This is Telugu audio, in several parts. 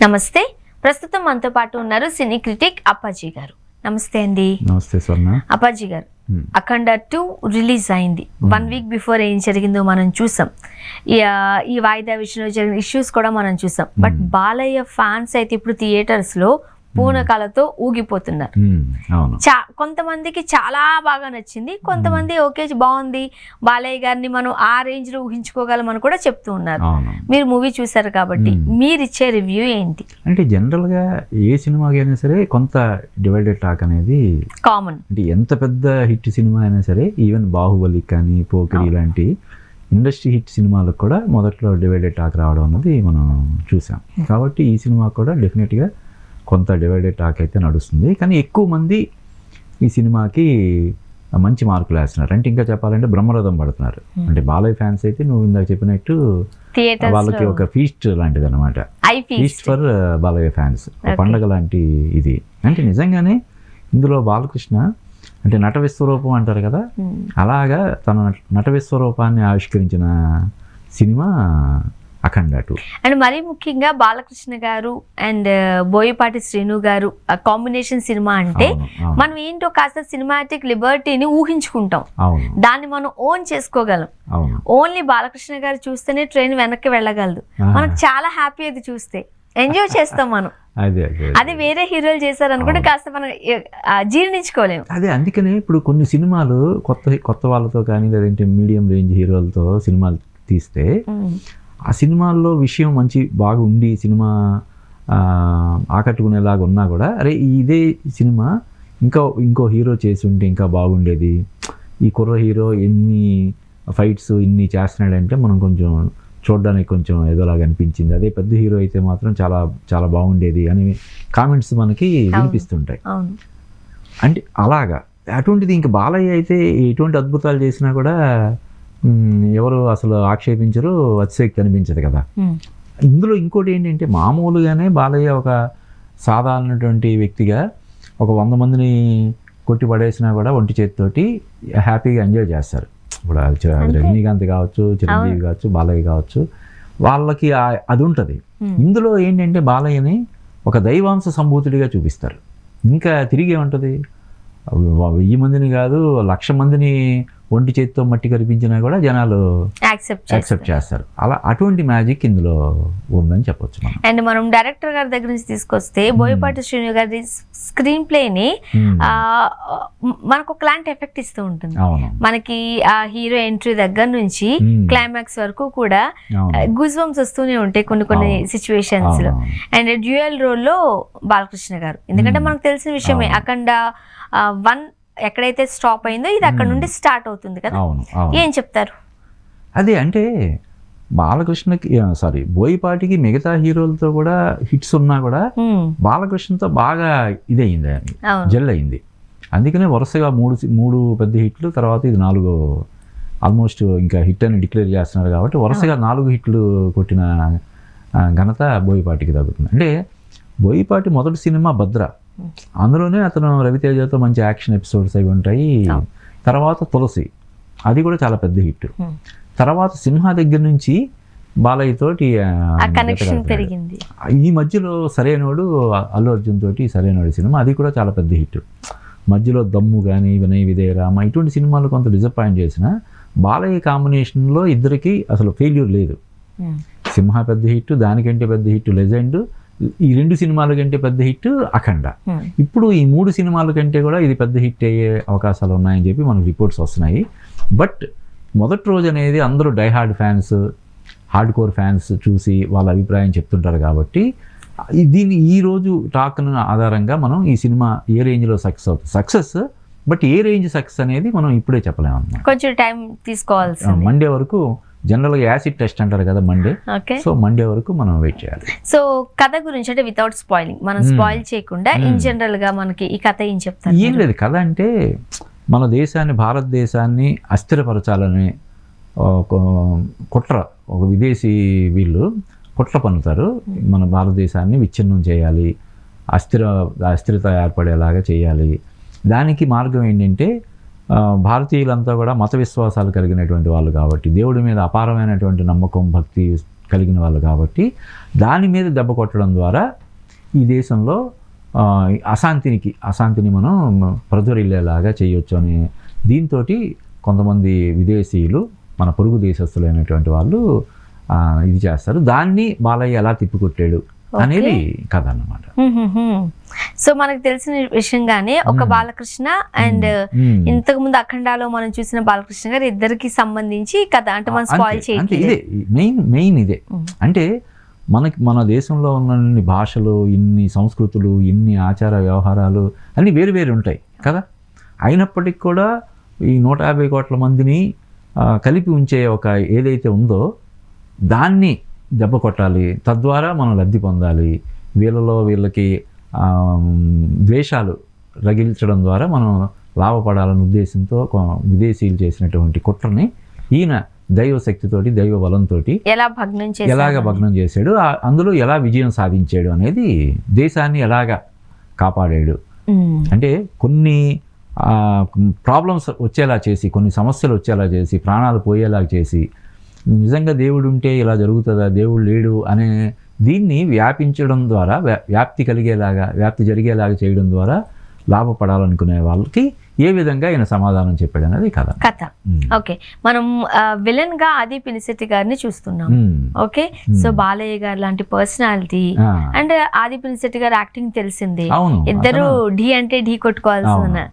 నమస్తే. ప్రస్తుతం మనతో పాటు ఉన్నారు సినీ క్రిటిక్ అప్పాజీ గారు. నమస్తే అండి. నమస్తే స్వర్ణ. అప్పాజీ గారు, అఖండ 2 రిలీజ్ అయింది. 1 వీక్ బిఫోర్ ఏం జరిగిందో మనం చూసాం. ఈ వాయిదా విషయంలో జరిగిన ఇష్యూస్ కూడా మనం చూసాం. బట్ బాలయ్య ఫ్యాన్స్ అయితే ఇప్పుడు థియేటర్స్ లో పూనకాలతో ఊగిపోతున్నారు. కొంతమందికి చాలా బాగా నచ్చింది, కొంతమంది ఓకే బాగుంది, బాలయ్య గారిని మనం ఆ రేంజ్ లో ఊహించుకోగలమని కూడా చెప్తూ ఉన్నారు. మీరు మూవీ చూసారు కాబట్టి మీరు ఇచ్చే రివ్యూ ఏంటి? అంటే జనరల్ గా ఏ సినిమాకి అయినా సరే కొంత డివైడెడ్ టాక్ అనేది కామన్. అంటే ఎంత పెద్ద హిట్ సినిమా అయినా సరే, ఈవెన్ బాహుబలి కానీ పోకిరి ఇలాంటి ఇండస్ట్రీ హిట్ సినిమాలకు కూడా మొదట్లో డివైడెడ్ టాక్ రావడం అన్నది మనం చూసాం. కాబట్టి ఈ సినిమా కూడా డెఫినెట్గా కొంత డివైడెడ్ టాక్ అయితే నడుస్తుంది. కానీ ఎక్కువ మంది ఈ సినిమాకి మంచి మార్కులు వేస్తున్నారు. అంటే ఇంకా చెప్పాలంటే బ్రహ్మరథం పడుతున్నారు. అంటే బాలయ్య ఫ్యాన్స్ అయితే నువ్వు ఇందాక చెప్పినట్టు వాళ్ళకి ఒక ఫీస్ట్ లాంటిది అనమాట. ఫీస్ట్ ఫర్ బాలయ్య ఫ్యాన్స్, పండగ లాంటి ఇది. అంటే నిజంగానే ఇందులో బాలకృష్ణ అంటే నట విశ్వరూపం అంటారు కదా, అలాగా తన నట విశ్వరూపాన్ని ఆవిష్కరించిన సినిమా అఖండ 2. అండ్ మరీ ముఖ్యంగా బాలకృష్ణ గారు అండ్ బోయపాటి శ్రీను గారు కాంబినేషన్ సినిమా అంటే మనం ఏంటో కాస్త సినిమాటిక్ లిబర్టీని ఊహించుకుంటాం, దాన్ని మనం ఓన్ చేసుకోగలం. ఓన్లీ బాలకృష్ణ గారు చూస్తేనే ట్రైన్ వెనక్కి వెళ్ళగలదు. మనకు చాలా హ్యాపీ అది చూస్తే, ఎంజాయ్ చేస్తాం మనం. అదే వేరే హీరోలు చేశారనుకుంటే కాస్త మనం జీర్ణించుకోలేము. అదే అందుకనే ఇప్పుడు కొన్ని సినిమాలు కొత్త వాళ్ళతో కానీ లేదంటే మీడియం రేంజ్ హీరోలతో సినిమాలు తీస్తే ఆ సినిమాల్లో విషయం మంచి బాగా ఉండి సినిమా ఆకట్టుకునేలాగా ఉన్నా కూడా అరే ఇదే సినిమా ఇంకో హీరో చేసి ఉంటే ఇంకా బాగుండేది, ఈ కుర్ర హీరో ఎన్ని ఫైట్స్ ఇన్ని చేస్తున్నాడంటే మనం కొంచెం చూడడానికి కొంచెం ఏదోలాగా అనిపించింది, అదే పెద్ద హీరో అయితే మాత్రం చాలా చాలా బాగుండేది అని కామెంట్స్ మనకి వినిపిస్తుంటాయి. అంటే అలాగా అటువంటిది ఇంకా బాలయ్య అయితే ఎటువంటి అద్భుతాలు చేసినా కూడా ఎవరు అసలు ఆక్షేపించరు, అతిశక్తి అనిపించదు కదా. ఇందులో ఇంకోటి ఏంటంటే మామూలుగానే బాలయ్య ఒక సాధారణటువంటి వ్యక్తిగా ఒక 100 మందిని కొట్టి పడేసినా కూడా ఒంటి చేతితోటి హ్యాపీగా ఎంజాయ్ చేస్తారు. ఇప్పుడు రజనీకాంత్ కావచ్చు, చిరంజీవి కావచ్చు, బాలయ్య కావచ్చు, వాళ్ళకి అది ఉంటుంది. ఇందులో ఏంటంటే బాలయ్యని ఒక దైవాంశ సంభూతుడిగా చూపిస్తారు. ఇంకా తిరిగి ఏముంటుంది, 1000 మందిని కాదు 1,00,000 మందిని ఒంటి చేతితో మట్టి కనిపించినా కూడా జనాలు యాక్సెప్ట్ చేస్తారు. అలా అటువంటి మ్యాజిక్ ఇందులో ఉందని చెప్పొచ్చు. అండ్ మనం డైరెక్టర్ గారి దగ్గర నుంచి తీసుకొస్తే బోయపాటి శ్రీను గారి స్క్రీన్ ప్లేని మనకు ఒకలాంటి ఎఫెక్ట్ ఇస్తూ ఉంటుంది. మనకి ఆ హీరో ఎంట్రీ దగ్గర నుంచి క్లైమాక్స్ వరకు కూడా గూస్ బంప్స్ వస్తూనే ఉంటాయి కొన్ని సిచ్యువేషన్స్ లో. అండ్ డ్యూయల్ రోల్ లో బాలకృష్ణ గారు, ఎందుకంటే మనకు తెలిసిన విషయమే అఖండ 1 ఎక్కడైతే స్టాప్ అయిందో ఇది అక్కడ నుండి స్టార్ట్ అవుతుంది కదా. ఏం చెప్తారు? అదే అంటే బాలకృష్ణకి బోయపాటికి మిగతా హీరోలతో కూడా హిట్స్ ఉన్నా కూడా బాలకృష్ణతో బాగా ఇదయింది, జెల్ అయింది. అందుకనే వరుసగా మూడు పెద్ద హిట్లు, తర్వాత ఇది 4 ఆల్మోస్ట్ ఇంకా హిట్ అని డిక్లేర్ చేస్తున్నారు. కాబట్టి వరుసగా 4 హిట్లు కొట్టిన ఘనత బోయపాటికి తగ్గుతుంది. అంటే బోయపాటి మొదటి సినిమా భద్ర, అందులోనే అతను రవితేజతో మంచి యాక్షన్ ఎపిసోడ్స్ అవి ఉంటాయి. తర్వాత తులసి, అది కూడా చాలా పెద్ద హిట్. తర్వాత సింహ దగ్గర నుంచి బాలయ్య తోటి పెరిగింది. ఈ మధ్యలో సరైనోడు అల్లు అర్జున్ తోటి సరైనోడు సినిమా, అది కూడా చాలా పెద్ద హిట్. మధ్యలో దమ్ము కానీ వినయ్ విజయ రామ ఇటువంటి సినిమాలు కొంత డిసప్పాయింట్ చేసిన బాలయ్య కాంబినేషన్లో ఇద్దరికి అసలు ఫెయిల్యూర్ లేదు. సింహ పెద్ద హిట్, దానికంటే పెద్ద హిట్ లెజెండ్, ఈ 2 సినిమాల కంటే పెద్ద హిట్ అఖండ. ఇప్పుడు ఈ 3 సినిమాల కంటే కూడా ఇది పెద్ద హిట్ అయ్యే అవకాశాలు ఉన్నాయని చెప్పి మనకు రిపోర్ట్స్ వస్తున్నాయి. బట్ మొదటి రోజు అనేది అందరూ die-hard fans, hard core fans చూసి వాళ్ళ అభిప్రాయం చెప్తుంటారు. కాబట్టి దీన్ని ఈ రోజు టాక్ ఆధారంగా మనం ఈ సినిమా ఏ రేంజ్లో success but A range success అనేది మనం ఇప్పుడే చెప్పలేము అన్నమాట. కొంచెం టైం తీసుకోవాల్సి, మండే వరకు జనరల్గా యాసిడ్ టెస్ట్ అంటారు కదా మండే, సో మండే వరకు మనం వెయిట్ చేయాలి. సో కథ గురించి అంటే వితౌట్ స్పాయిలింగ్, మనం స్పాయిల్ చేయకుండా ఇన్ జనరల్ గా మనకి ఈ కథ ఏం చెప్తారు? ఏం లేదు, కథ అంటే మన దేశాన్ని, భారతదేశాన్ని అస్థిరపరచాలని ఒక విదేశీ వీళ్ళు కుట్ర పన్నుతారు. మన భారతదేశాన్ని విచ్ఛిన్నం చేయాలి, అస్థిరత ఏర్పడేలాగా చేయాలి. దానికి మార్గం ఏంటంటే భారతీయులంతా కూడా మత విశ్వాసాలు కలిగినటువంటి వాళ్ళు కాబట్టి దేవుడి మీద అపారమైనటువంటి నమ్మకం, భక్తి కలిగిన వాళ్ళు కాబట్టి దాని మీద దెబ్బ కొట్టడం ద్వారా ఈ దేశంలో అశాంతిని మనం ప్రజ్వరిల్లేలాగా చేయొచ్చు అనే దీంతో కొంతమంది విదేశీయులు మన పొరుగు దేశస్తులైనటువంటి వాళ్ళు ఇది చేస్తారు. దాన్ని బాలయ్య ఎలా తిప్పికొట్టాడు అనేది కథ అన్నమాట. సో మనకు తెలిసిన విషయంగానే ఒక బాలకృష్ణ అండ్ ఇంతకు ముందు అఖండాలో మనం చూసిన బాలకృష్ణ గారు ఇద్దరికి సంబంధించి కథ అంటే మనం స్పాయిల్ చేయట్లేదు. ఇదే మెయిన్ ఇదే. అంటే మన దేశంలో ఉన్న భాషలు, ఇన్ని సంస్కృతులు, ఇన్ని ఆచార వ్యవహారాలు అన్నీ వేరు వేరు ఉంటాయి కదా. అయినప్పటికీ కూడా ఈ 150 కోట్ల మందిని కలిపి ఉంచే ఒక ఏదైతే ఉందో దాన్ని దెబ్బ కొట్టాలి, తద్వారా మనం లబ్ధి పొందాలి, వీళ్ళకి ద్వేషాలు రగిల్చడం ద్వారా మనం లాభపడాలనే ఉద్దేశంతో విదేశీయులు చేసినటువంటి కుట్రని ఈయన దైవశక్తితోటి, దైవ బలంతో ఎలాగ భగ్నం చేశాడు, అందులో ఎలా విజయం సాధించాడు అనేది, దేశాన్ని ఎలాగ కాపాడాడు. అంటే కొన్ని ప్రాబ్లమ్స్ వచ్చేలా చేసి, కొన్ని సమస్యలు వచ్చేలా చేసి, ప్రాణాలు పోయేలా చేసి, నిజంగా దేవుడు ఉంటే ఇలా జరుగుతుందా, దేవుడు లేడు అనే దీన్ని వ్యాపించడం ద్వారా, వ్యాప్తి జరిగేలాగా చేయడం ద్వారా లాభపడాలనుకునే వాళ్ళకి ఏ విధంగా ఆయన సమాధానం చెప్పాడు అనేది కథ. ఓకే, మనం విలన్ గా ఆది పినిశెట్టి గారిని చూస్తున్నాం. ఓకే, సో బాలయ్య గారు లాంటి పర్సనాలిటీ అండ్ ఆది పినిశెట్టి గారు యాక్టింగ్ తెలిసిందే, ఇద్దరు ఢీ అంటే ఢీ కొట్టుకోవాల్సిన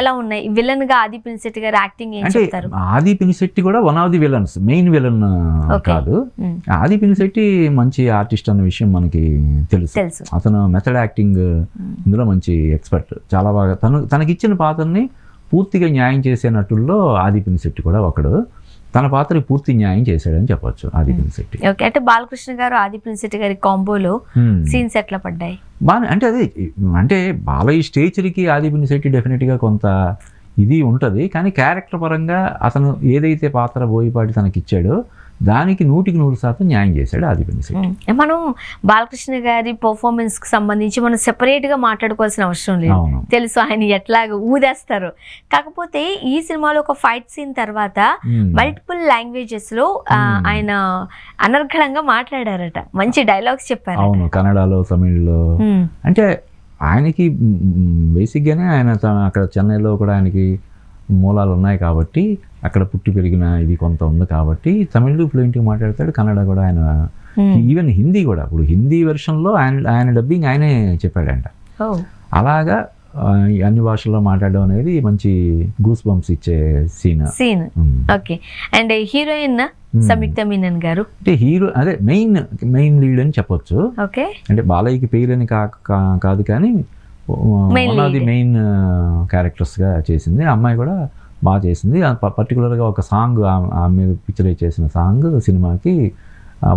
ఎలా ఉన్నాయి. విలన్ గా ఆది పినిశెట్టి గారు యాక్టింగ్ ఏం చెప్తారు? ఆది పినిశెట్టి కూడా one of the villains, main villain కాదు. ఆది పినిశెట్టి మంచి ఆర్టిస్ట్ అన్న విషయం మనకి తెలుసు. అతను మెథడ్ యాక్టింగ్ ఇందులో మంచి ఎక్స్పర్ట్. చాలా బాగా తనకిచ్చిన పాత్రని పూర్తిగా న్యాయం చేసే నటుల్లో ఆది పినిశెట్టి కూడా ఒకడు. తన పాత్రకి పూర్తి న్యాయం చేశాడని చెప్పొచ్చు ఆది పినిశెట్టి. ఓకే, అంటే బాలకృష్ణ గారు ఆది పినిశెట్టి గారి కాంబోలో సీన్స్ ఎట్లా పడ్డాయి? బాగా అంటే అదే, అంటే బాలయ్య స్టేచర్కి ఆది పినిశెట్టి డెఫినెట్గా కొంత ఇది ఉంటుంది, కానీ క్యారెక్టర్ పరంగా అతను ఏదైతే పాత్ర బోయపాటి తనకి ఇచ్చాడో దానికి 100% న్యాయం చేశాడు ఆది పినిశెట్టి. మనం బాలకృష్ణ గారి పర్ఫార్మెన్స్ కి సంబంధించి మనం సెపరేట్ గా మాట్లాడుకోవాల్సిన అవసరం లేదు, తెలుసు ఆయన ఎట్లాగ ఊదేస్తారు. కాకపోతే ఈ సినిమాలో ఒక ఫైట్ సీన్ తర్వాత మల్టిపుల్ లాంగ్వేజెస్ లో ఆయన అనర్గళంగా మాట్లాడారట, మంచి డైలాగ్స్ చెప్పారు. అవును, కన్నడలో, తమిళ్లో. అంటే ఆయనకి బేసిక్గానే ఆయన అక్కడ చెన్నైలో కూడా ఆయనకి మూలాలు ఉన్నాయి కాబట్టి, అక్కడ పుట్టి పెరిగిన ఇది కొంత ఉంది కాబట్టి తమిళ్ ఫ్లూయెంట్గా మాట్లాడతాడు, కన్నడ కూడా ఆయన, ఈవెన్ హిందీ కూడా. ఇప్పుడు హిందీ వెర్షన్లో ఆయన డబ్బింగ్ ఆయనే చెప్పాడంట. అలాగా అన్ని భాషల్లో మాట్లాడడం అనేది మంచి గూస్ బంప్స్ ఇచ్చే సీన్. ఓకే, అండ్ హీరోయిన్ సంయుక్త మీనన్ గారు అంటే హీరో అదే మెయిన్ లీడ్ అని చెప్పొచ్చు. ఓకే, అంటే బాలయ్యకి పేరని కాదు కానీ వన్ ఆఫ్ ది మెయిన్ క్యారెక్టర్స్గా చేసింది. ఆ అమ్మాయి కూడా బాగా చేసింది. పర్టికులర్గా ఒక సాంగ్ ఆమె పిక్చరైజ్ చేసిన సాంగ్ సినిమాకి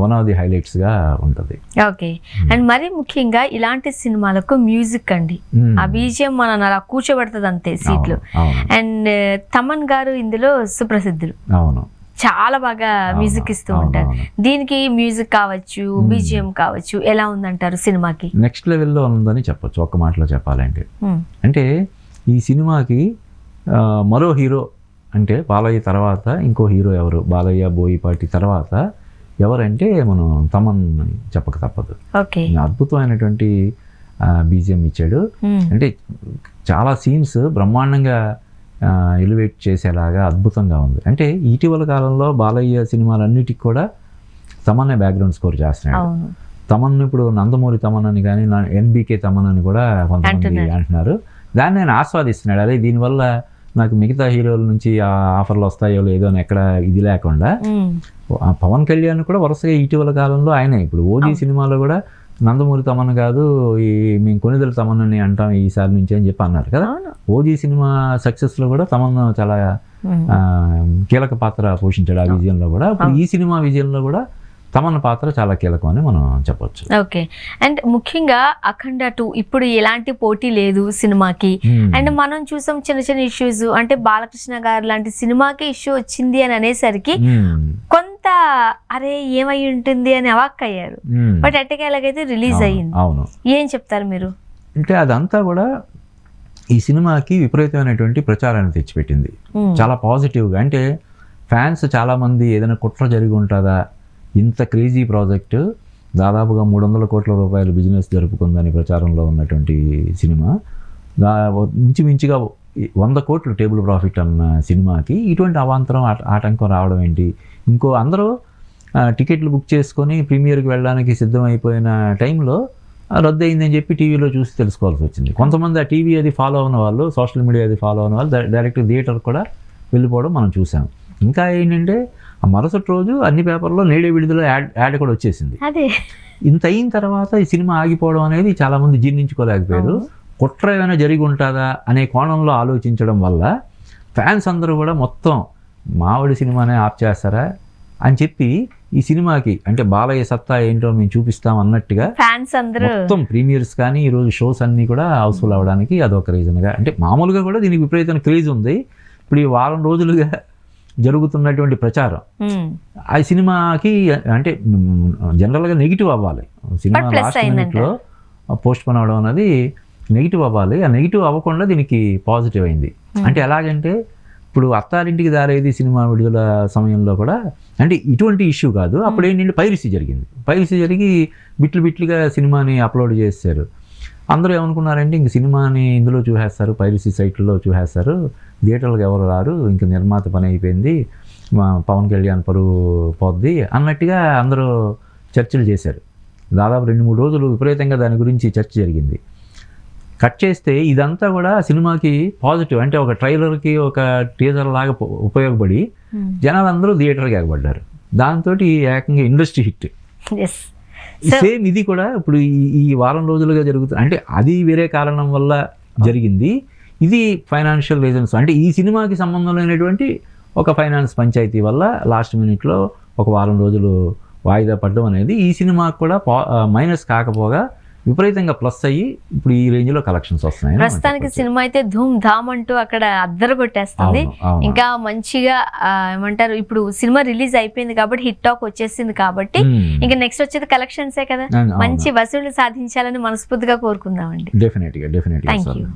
వన్ ఆఫ్ ది హైలైట్స్గా ఉంటుంది. ఓకే, అండ్ మరి ముఖ్యంగా ఇలాంటి సినిమాలకు మ్యూజిక్ అండి, ఆ బీజిఎం మనం అలా కూర్చోబెడుతుంది అంతే సీట్లు. అండ్ తమన్ గారు ఇందులో సుప్రసిద్ధులు. అవును, చాలా బాగా మ్యూజిక్ ఇస్తూ ఉంటారు. దీనికి మ్యూజిక్ కావచ్చు, బీజిఎం కావచ్చు, ఎలా ఉందంటారు సినిమాకి? నెక్స్ట్ లెవెల్లో ఉందని చెప్పొచ్చు ఒక్క మాటలో చెప్పాలంటే. అంటే ఈ సినిమాకి మరో హీరో అంటే బాలయ్య తర్వాత ఇంకో హీరో ఎవరు, బాలయ్య బోయపాటి తర్వాత ఎవరంటే మనం తమన్ చెప్పక తప్పదు. అద్భుతమైనటువంటి బీజిఎం ఇచ్చాడు. అంటే చాలా సీన్స్ బ్రహ్మాండంగా ఎలివేట్ చేసేలాగా అద్భుతంగా ఉంది. అంటే ఇటీవల కాలంలో బాలయ్య సినిమాలన్నిటికి కూడా తమన్నే బ్యాక్గ్రౌండ్ స్కోర్ చేస్తున్నాడు. తమన్ ఇప్పుడు నందమూరి తమన్ అని కానీ ఎన్బీకే తమన్ అని కూడా కొంతమంది అంటున్నారు. దాన్ని ఆయన ఆస్వాదిస్తున్నాడు. అదే దీనివల్ల నాకు మిగతా హీరోల నుంచి ఆఫర్లు వస్తాయో లేదో అని ఎక్కడ ఇది లేకుండా పవన్ కళ్యాణ్ కూడా వరుసగా ఇటీవల కాలంలో ఆయనే ఇప్పుడు ఓజీ సినిమాలో కూడా నందమూరి తమన్ కాదు, మేము కొనిదెల తమన్ అని అంటాం ఈసారి నుంచి అని చెప్పి అన్నారు కదా. ఓజీ సినిమా సక్సెస్లో కూడా తమన్ చాలా కీలక పాత్ర పోషించాడు ఆ విజయంలో కూడా. ఇప్పుడు ఈ సినిమా విజయంలో కూడా తమన్ పాత్ర చాలా కీలకం అని మనం చెప్పొచ్చు. ఓకే, అండ్ ముఖ్యంగా అఖండ 2 ఇప్పుడు ఎలాంటి పోటీ లేదు సినిమాకి. అండ్ మనం చూసాం చిన్న చిన్న ఇష్యూస్, అంటే బాలకృష్ణ గారు లాంటి సినిమాకి ఇష్యూ వచ్చింది అని అనేసరికి కొంత అరే ఏమై ఉంటుంది అని అవాక్కయ్యారు. బట్ ఎట్టకేలాగైతే రిలీజ్ అయ్యింది. ఏం చెప్తారు మీరు? అంటే అదంతా కూడా ఈ సినిమాకి విపరీతమైనటువంటి ప్రచారాన్ని తెచ్చిపెట్టింది చాలా పాజిటివ్గా. అంటే ఫ్యాన్స్ చాలామంది ఏదైనా కుట్ర జరిగి ఉంటుందా, ఇంత క్రేజీ ప్రాజెక్టు దాదాపుగా 300 కోట్ల రూపాయలు బిజినెస్ జరుపుకుందని ప్రచారంలో ఉన్నటువంటి సినిమా మించుమించుగా 100 కోట్లు టేబుల్ ప్రాఫిట్ అన్న సినిమాకి ఇటువంటి అవాంతరం ఆటంకం రావడం ఏంటి? ఇంకో అందరూ టికెట్లు బుక్ చేసుకొని ప్రీమియర్కి వెళ్ళడానికి సిద్ధమైపోయిన టైంలో రద్దు అయిందని చెప్పి టీవీలో చూసి తెలుసుకోవాల్సి వచ్చింది. కొంతమంది ఆ టీవీ అది ఫాలో అయిన వాళ్ళు, సోషల్ మీడియా అది ఫాలో అయిన వాళ్ళు డైరెక్ట్ థియేటర్ కూడా వెళ్ళిపోవడం మనం చూసాం. ఇంకా ఏంటంటే ఆ మరుసటి రోజు అన్ని పేపర్లో నేడే విడుదల యాడ్ కూడా వచ్చేసింది. ఇంత అయిన తర్వాత ఈ సినిమా ఆగిపోవడం అనేది చాలామంది జీర్ణించుకోలేకపోయారు. కుట్ర ఏమైనా జరిగి ఉంటుందా అనే కోణంలో ఆలోచించడం వల్ల ఫ్యాన్స్ అందరూ కూడా మొత్తం మావిడి సినిమానే ఆఫ్ చేస్తారా అని చెప్పి ఈ సినిమాకి అంటే బాలయ్య సత్తా ఏంటో మేము చూపిస్తాం అన్నట్టుగా ఫ్యాన్స్ అందరూ మొత్తం ప్రీమియర్స్ కానీ ఈరోజు షోస్ అన్నీ కూడా హౌస్ఫుల్ అవ్వడానికి అదొక రీజన్గా, అంటే మామూలుగా కూడా దీనికి విపరీతమైన క్రేజ్ ఉంది. ఇప్పుడు ఈ వారం రోజులుగా జరుగుతున్నటువంటి ప్రచారం ఆ సినిమాకి అంటే జనరల్గా నెగిటివ్ అవ్వాలి. సినిమా లాస్ట్ మినిట్లో పోస్ట్ పోన్ అవ్వడం అనేది నెగిటివ్ అవ్వాలి. ఆ నెగిటివ్ అవ్వకుండా దీనికి పాజిటివ్ అయింది. అంటే ఎలాగంటే ఇప్పుడు అత్తారింటికి దారేది సినిమా విడుదల సమయంలో కూడా అంటే ఇటువంటి ఇష్యూ కాదు. అప్పుడు ఏంటంటే పైరసీ జరిగింది. పైరసీ జరిగి బిట్లుగా సినిమాని అప్లోడ్ చేశారు. అందరూ ఏమనుకున్నారంటే ఇంక సినిమాని ఇందులో చూసేస్తారు, పైరసీ సైట్లలో చూసేస్తారు, థియేటర్లకు ఎవరు రారు, ఇంక నిర్మాత పని అయిపోయింది, మా పవన్ కళ్యాణ్ పరువు పోద్ది అన్నట్టుగా అందరూ చర్చలు చేశారు. దాదాపు 2-3 రోజులు విపరీతంగా దాని గురించి చర్చ జరిగింది. కట్ చేస్తే ఇదంతా కూడా సినిమాకి పాజిటివ్, అంటే ఒక ట్రైలర్కి ఒక టీజర్ లాగా ఉపయోగపడి జనాలందరూ థియేటర్కి ఎగబడ్డారు. దాంతో ఏకంగా ఇండస్ట్రీ హిట్. సేమ్ ఇది కూడా ఇప్పుడు ఈ వారం రోజులుగా జరుగుతుంది. అంటే అది వేరే కారణం వల్ల జరిగింది, ఇది ఫైనాన్షియల్ రీజన్స్. అంటే ఈ సినిమాకి సంబంధం లేనటువంటి ఒక ఫైనాన్స్ పంచాయతీ వల్ల లాస్ట్ మినిట్లో ఒక వారం రోజులు వాయిదా పడడం అనేది ఈ సినిమాకి కూడా మైనస్ కాకపోగా విపరీతంగా ప్లస్ అయ్యి ఇప్పుడు ఈ రేంజ్ లో కలెక్షన్స్ వస్తున్నాయి. ప్రస్తుతానికి సినిమా అయితే ధూమ్ ధామ్ అంటూ అక్కడ అద్దరు కొట్టేస్తుంది. ఇంకా మంచిగా ఏమంటారు, ఇప్పుడు సినిమా రిలీజ్ అయిపోయింది కాబట్టి హిట్ టాక్ వచ్చేసింది కాబట్టి ఇంకా నెక్స్ట్ వచ్చేది కలెక్షన్సే కదా, మంచి వసూళ్లు సాధించాలని మనస్ఫూర్తిగా కోరుకుందామండి. డెఫినెట్గా. Thank you.